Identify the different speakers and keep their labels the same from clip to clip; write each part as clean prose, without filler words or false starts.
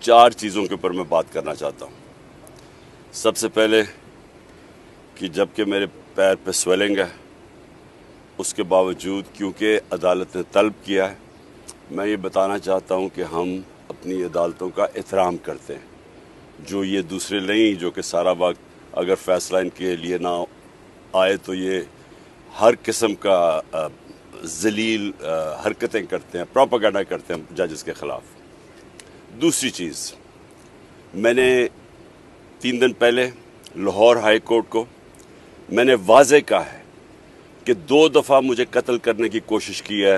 Speaker 1: 4 चीज़ों के ऊपर मैं बात करना चाहता हूँ। सबसे पहले कि जबकि मेरे पैर पे स्वेलिंग है, उसके बावजूद क्योंकि अदालत ने तलब किया है, मैं ये बताना चाहता हूँ कि हम अपनी अदालतों का एहतराम करते हैं। जो ये दूसरे नहीं जो कि सारा वक्त अगर फैसला इनके लिए ना आए तो ये हर किस्म का जलील हरकतें करते हैं, प्रोपेगेंडा करते हैं जजेस के ख़िलाफ़। दूसरी चीज़, मैंने 3 दिन पहले लाहौर हाई कोर्ट को मैंने वाज़े कहा है कि 2 दफ़ा मुझे कत्ल करने की कोशिश की है,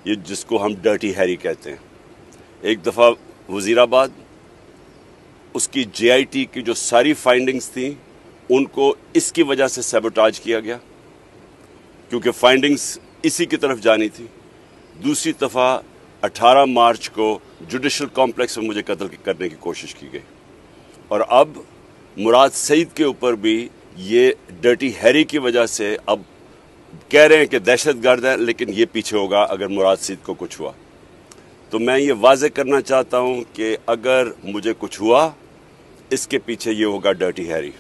Speaker 1: ये जिसको हम डर्टी हैरी कहते हैं। एक दफ़ा वज़ीराबाद, उसकी JIT की जो सारी फाइंडिंग्स थी उनको इसकी वजह से सैबोटाज किया गया क्योंकि फाइंडिंग्स इसी की तरफ जानी थी। दूसरी दफ़ा 18 मार्च को जुडिशल कॉम्प्लेक्स में मुझे कत्ल करने की कोशिश की गई, और अब मुराद सईद के ऊपर भी ये डर्टी हैरी की वजह से अब कह रहे हैं कि दहशतगर्द है, लेकिन ये पीछे होगा अगर मुराद सईद को कुछ हुआ। तो मैं ये वाज़े करना चाहता हूँ कि अगर मुझे कुछ हुआ, इसके पीछे ये होगा डर्टी हैरी,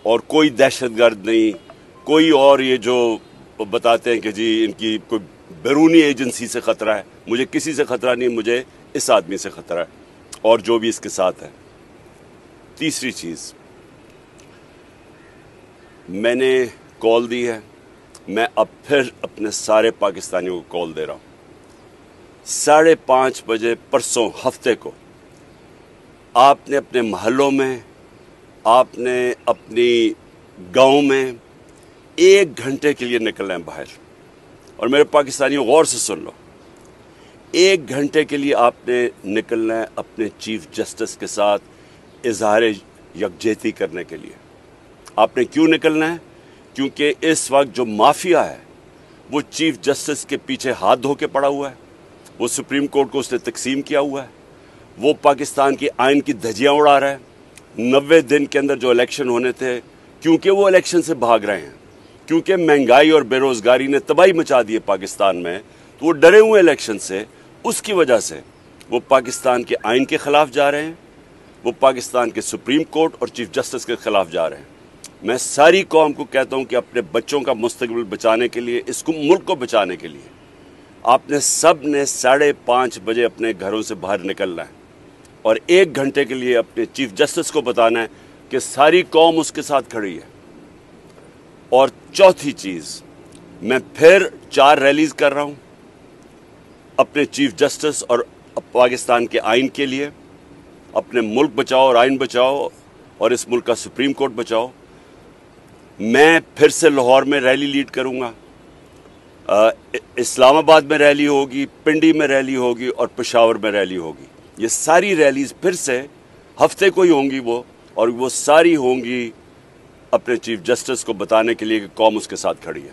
Speaker 1: और कोई दहशतगर्द नहीं, कोई और ये जो बताते हैं कि जी इनकी कोई बैरूनी एजेंसी से ख़तरा है। मुझे किसी से ख़तरा नहीं, मुझे इस आदमी से ख़तरा है और जो भी इसके साथ है। तीसरी चीज़, मैंने कॉल दी है, मैं अब फिर अपने सारे पाकिस्तानियों को कॉल दे रहा हूँ। 5:30 बजे परसों हफ्ते को आपने अपने महलों में, आपने अपनी गाँव में 1 घंटे के लिए निकलना है बाहर। और मेरे पाकिस्तानियों गौर से सुन लो, 1 घंटे के लिए आपने निकलना है अपने चीफ जस्टिस के साथ इजहार यकजहती करने के लिए। आपने क्यों निकलना है? क्योंकि इस वक्त जो माफिया है वो चीफ जस्टिस के पीछे हाथ धो के पड़ा हुआ है। वो सुप्रीम कोर्ट को उसने तकसीम किया हुआ है, वो पाकिस्तान की आइन की धज्जियाँ उड़ा रहा है। 90 दिन के अंदर जो इलेक्शन होने थे, क्योंकि वो इलेक्शन से भाग रहे हैं, क्योंकि महंगाई और बेरोज़गारी ने तबाही मचा दी है पाकिस्तान में, तो वो डरे हुए इलेक्शन से, उसकी वजह से वो पाकिस्तान के आइन के ख़िलाफ़ जा रहे हैं, वो पाकिस्तान के सुप्रीम कोर्ट और चीफ जस्टिस के ख़िलाफ़ जा रहे हैं। मैं सारी कौम को कहता हूँ कि अपने बच्चों का मुस्तकबिल बचाने के लिए, इसको मुल्क को बचाने के लिए आपने सब ने 5:30 बजे अपने घरों से बाहर निकलना है और 1 घंटे के लिए अपने चीफ जस्टिस को बताना है कि सारी कौम उसके साथ खड़ी है। और चौथी चीज़, मैं फिर 4 रैलीज कर रहा हूँ अपने चीफ जस्टिस और पाकिस्तान के आइन के लिए। अपने मुल्क बचाओ और आइन बचाओ और इस मुल्क का सुप्रीम कोर्ट बचाओ। मैं फिर से लाहौर में रैली लीड करूँगा, इस्लामाबाद में रैली होगी, पिंडी में रैली होगी और पेशावर में रैली होगी। ये सारी रैलीज फिर से हफ्ते को ही होंगी वो, और वो सारी होंगी अपने चीफ जस्टिस को बताने के लिए कि कौम उसके साथ खड़ी है।